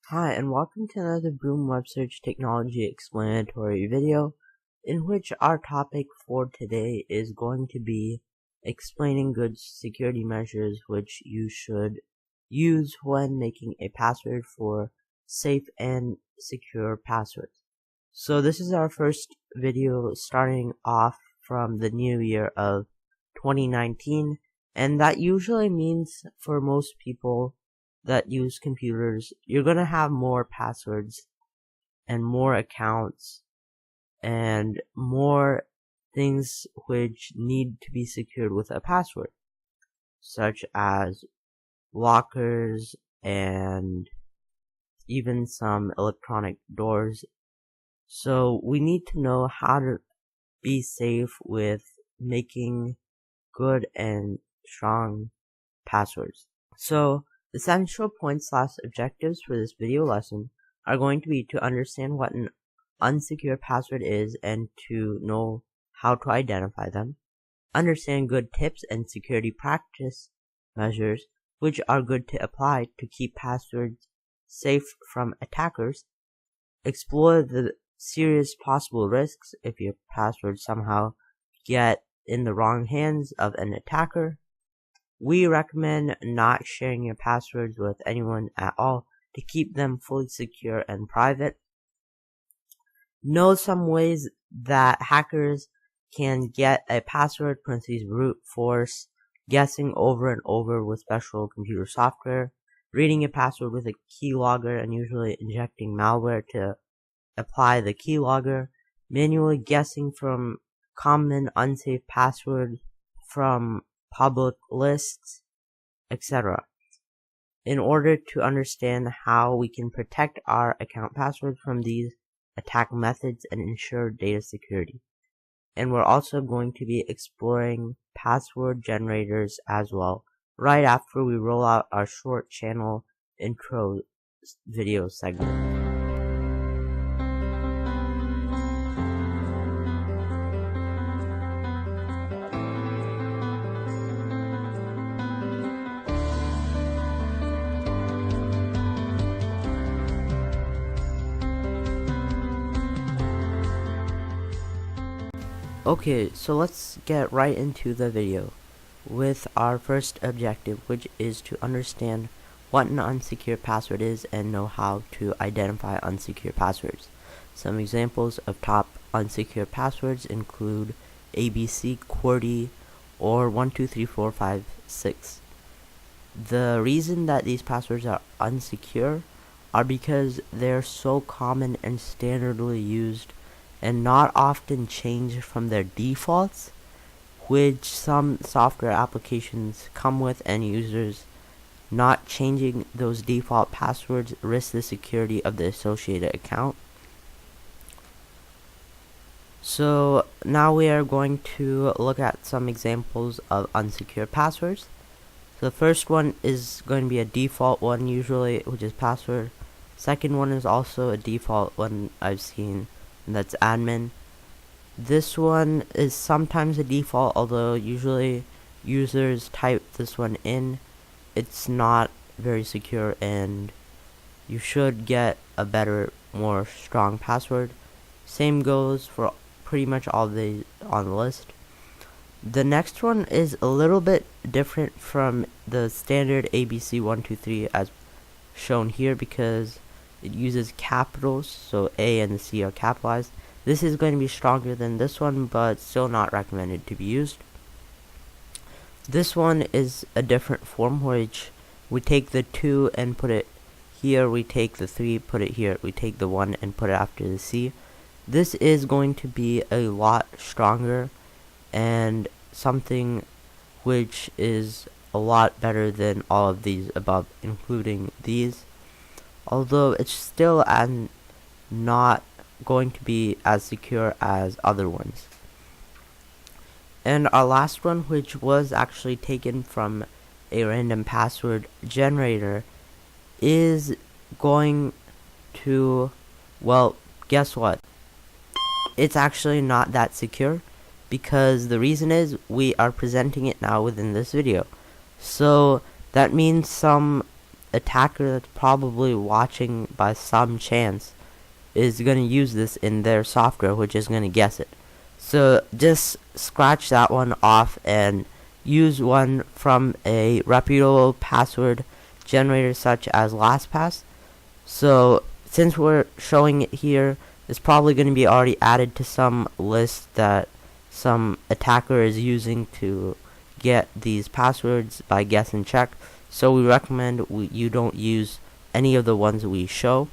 Hi, and welcome to another Boom Web Search Technology explanatory video, in which our topic for today is going to be explaining good security measures which you should use when making a password for safe and secure passwords. So this is our first video starting off from the new year of 2019, and that usually means for most people that use computers, you're going to have more passwords and more accounts and more things which need to be secured with a password, such as lockers and even some electronic doors. So we need to know how to be safe with making good and strong passwords. So the essential points / objectives for this video lesson are going to be to understand what an unsecure password is and to know how to identify them, understand good tips and security practice measures which are good to apply to keep passwords safe from attackers, explore the serious possible risks if your passwords somehow get in the wrong hands of an attacker. We recommend not sharing your passwords with anyone at all to keep them fully secure and private. Know some ways that hackers can get a password, brute force, guessing over and over with special computer software, reading a password with a keylogger and usually injecting malware to apply the keylogger, manually guessing from common unsafe passwords from public lists, etc. in order to understand how we can protect our account passwords from these attack methods and ensure data security. And we're also going to be exploring password generators as well, right after we roll out our short channel intro video segment. Okay, so let's get right into the video with our first objective, which is to understand what an unsecure password is and know how to identify unsecure passwords. Some examples of top unsecure passwords include ABC, QWERTY, or 123456. The reason that these passwords are unsecure are because they're so common and standardly used and not often changed from their defaults, which some software applications come with, and users not changing those default passwords risk the security of the associated account. So now we are going to look at some examples of unsecure passwords. So the first one is going to be a default one usually, which is password. Second one is also a default one I've seen, and that's admin. This one is sometimes a default, although usually users type this one in. It's not very secure, and you should get a better, more strong password. Same goes for pretty much all the on the list. The next one is a little bit different from the standard ABC123 as shown here, because it uses capitals, so A and the C are capitalized. This is going to be stronger than this one, but still not recommended to be used. This one is a different form, which we take the 2 and put it here, we take the 3, put it here, we take the 1 and put it after the C. This is going to be a lot stronger and something which is a lot better than all of these above, including these, although it's still not going to be as secure as other ones. And our last one, which was actually taken from a random password generator, is going to, well, guess what? It's actually not that secure, because the reason is we are presenting it now within this video. So that means some attacker that's probably watching by some chance is going to use this in their software, which is going to guess it. So just scratch that one off and use one from a reputable password generator such as LastPass. So since we're showing it here, it's probably going to be already added to some list that some attacker is using to get these passwords by guess and check. So we recommend you don't use any of the ones we show.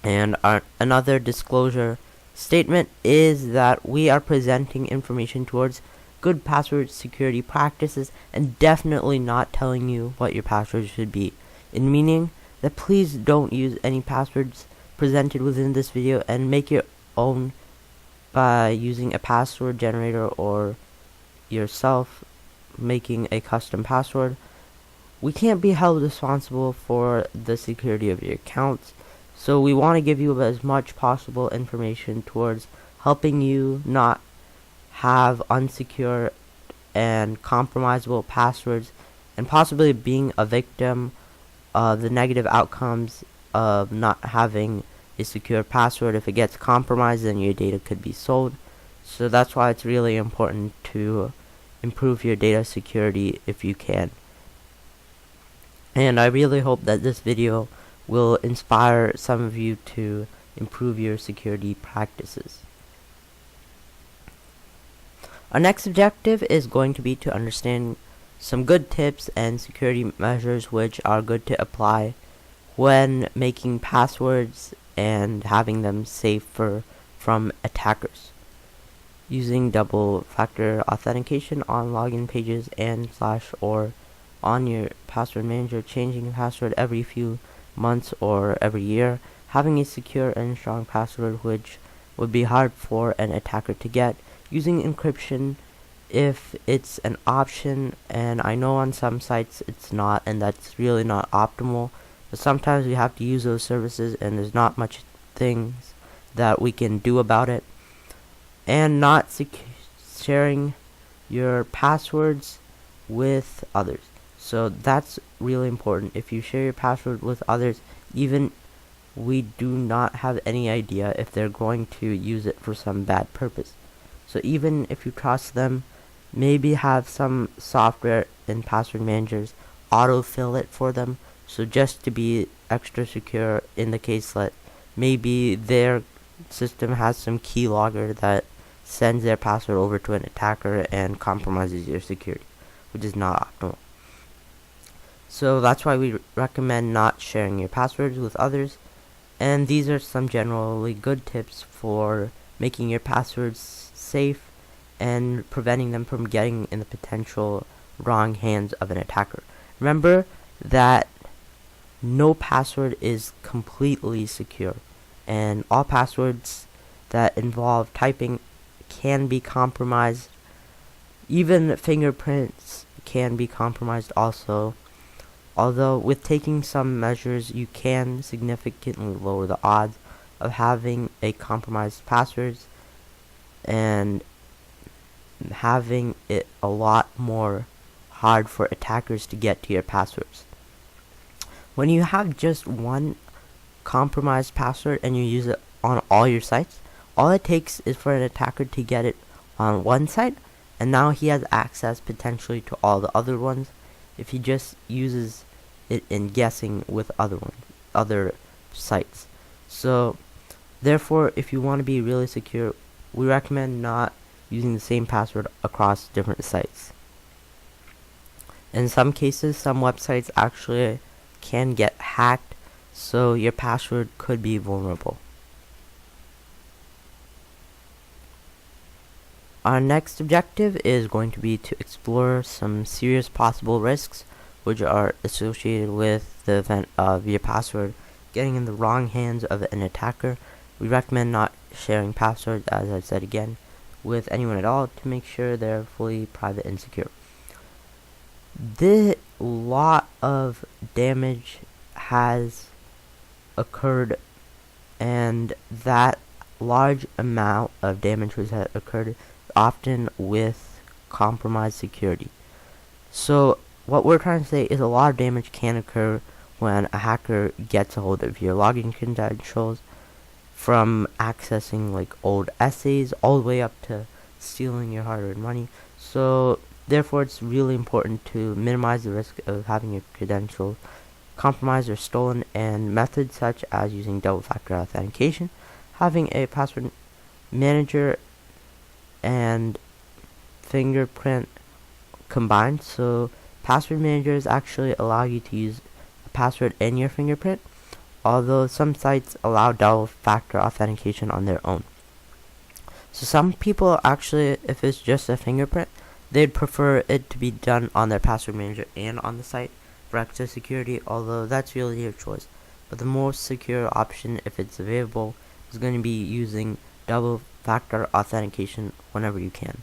And another disclosure statement is that we are presenting information towards good password security practices and definitely not telling you what your passwords should be. In meaning that please don't use any passwords presented within this video and make your own by using a password generator or yourself making a custom password. We can't be held responsible for the security of your accounts. So we want to give you as much possible information towards helping you not have unsecure and compromisable passwords and possibly being a victim of the negative outcomes of not having a secure password. If it gets compromised, then your data could be sold. So that's why it's really important to improve your data security if you can. And I really hope that this video will inspire some of you to improve your security practices. Our next objective is going to be to understand some good tips and security measures which are good to apply when making passwords and having them safer from attackers. Using double-factor authentication on login pages and / or on your password manager, changing your password every few months or every year, having a secure and strong password which would be hard for an attacker to get, using encryption if it's an option, and I know on some sites it's not, and that's really not optimal, but sometimes we have to use those services and there's not much things that we can do about it. And not sharing your passwords with others. So that's really important. If you share your password with others, even we do not have any idea if they're going to use it for some bad purpose. So even if you trust them, maybe have some software and password managers autofill it for them. So just to be extra secure in the case that maybe their system has some keylogger that sends their password over to an attacker and compromises your security, which is not optimal. So that's why we recommend not sharing your passwords with others. And these are some generally good tips for making your passwords safe and preventing them from getting in the potential wrong hands of an attacker. Remember that no password is completely secure, and all passwords that involve typing can be compromised. Even fingerprints can be compromised also. Although with taking some measures, you can significantly lower the odds of having a compromised passwords and having it a lot more hard for attackers to get to your passwords. When you have just one compromised password and you use it on all your sites, all it takes is for an attacker to get it on one site, and now he has access potentially to all the other ones if he just uses it in guessing with other sites. So therefore, if you want to be really secure, we recommend not using the same password across different sites. In some cases, some websites actually can get hacked, so your password could be vulnerable. Our next objective is going to be to explore some serious possible risks which are associated with the event of your password getting in the wrong hands of an attacker. We recommend not sharing passwords, as I've said again, with anyone at all to make sure they're fully private and secure. The lot of damage has occurred, and that large amount of damage which has occurred often with compromised security. So what we're trying to say is a lot of damage can occur when a hacker gets a hold of your login credentials, from accessing like old essays all the way up to stealing your hard-earned money. So therefore it's really important to minimize the risk of having your credentials compromised or stolen, and methods such as using double-factor authentication, having a password manager, and fingerprint combined. So password managers actually allow you to use a password and your fingerprint, although some sites allow double-factor authentication on their own. So some people actually, if it's just a fingerprint, they'd prefer it to be done on their password manager and on the site for extra security, although that's really your choice. But the most secure option, if it's available, is going to be using double-factor authentication whenever you can.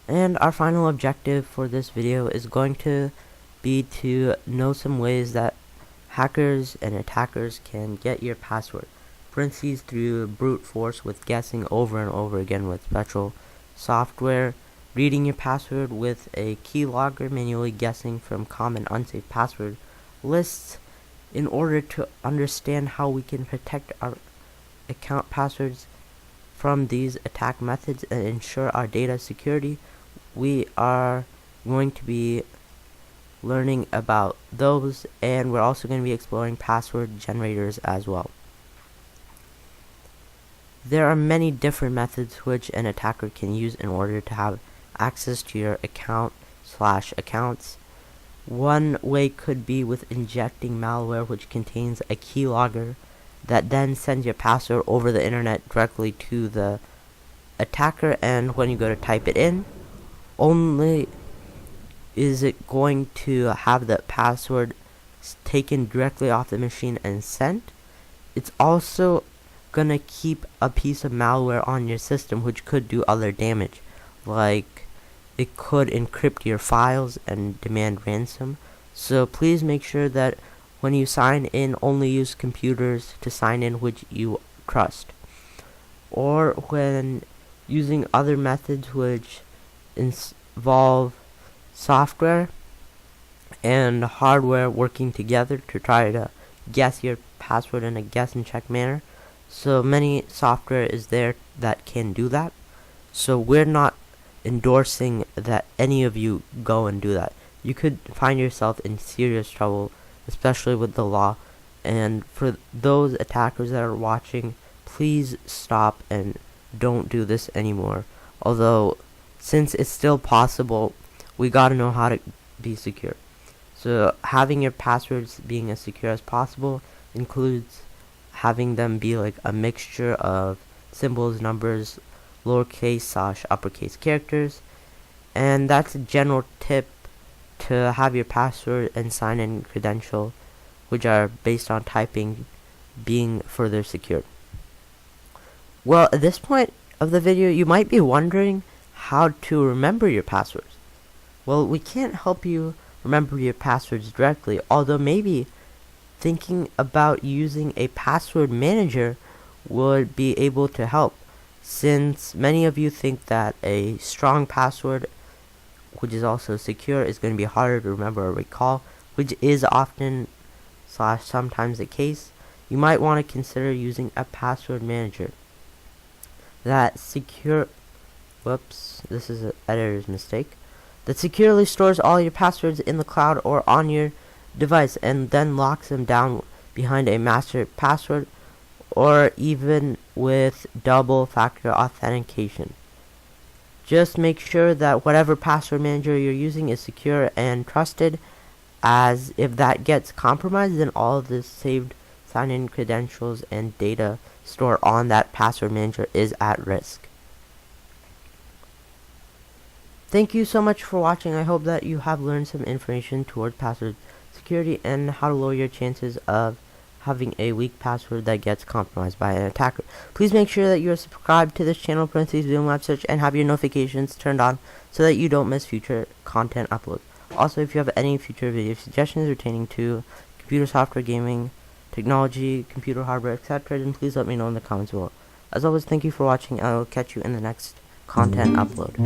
And our final objective for this video is going to be to know some ways that hackers and attackers can get your password. For instance, through brute force with guessing over and over again with special software, reading your password with a keylogger, manually guessing from common unsafe password lists in order to understand how we can protect our account passwords from these attack methods and ensure our data security. We are going to be learning about those, and we're also going to be exploring password generators as well. There are many different methods which an attacker can use in order to have access to your account/accounts. One way could be with injecting malware which contains a keylogger that then sends your password over the internet directly to the attacker, and when you go to type it in, only is it going to have the password taken directly off the machine and sent. It's also gonna keep a piece of malware on your system which could do other damage, like it could encrypt your files and demand ransom. So please make sure that when you sign in, only use computers to sign in which you trust, or when using other methods which involve software and hardware working together to try to guess your password in a guess and check manner. So many software is there that can do that, so we're not endorsing that any of you go and do that. You could find yourself in serious trouble, especially with the law. And for those attackers that are watching, please stop and don't do this anymore. Although, since it's still possible, we gotta know how to be secure. So having your passwords being as secure as possible includes having them be like a mixture of symbols, numbers, lowercase/uppercase characters, and that's a general tip to have your password and sign-in credential, which are based on typing, being further secured. Well, at this point of the video, you might be wondering how to remember your passwords. Well, we can't help you remember your passwords directly, although maybe thinking about using a password manager would be able to help, since many of you think that a strong password, which is also secure, is going to be harder to remember or recall, which is often / sometimes the case. You might want to consider using a password manager that this is an editor's mistake, that securely stores all your passwords in the cloud or on your device and then locks them down behind a master password, or even with double-factor authentication. Just make sure that whatever password manager you're using is secure and trusted, as if that gets compromised, then all of the saved sign-in credentials and data stored on that password manager is at risk. Thank you so much for watching. I hope that you have learned some information towards password security and how to lower your chances of having a weak password that gets compromised by an attacker. Please make sure that you are subscribed to this channel, Zoom Web Search, and have your notifications turned on so that you don't miss future content uploads. Also, if you have any future video suggestions pertaining to computer software, gaming, technology, computer hardware, etc., then please let me know in the comments below. As always, thank you for watching, and I will catch you in the next content upload.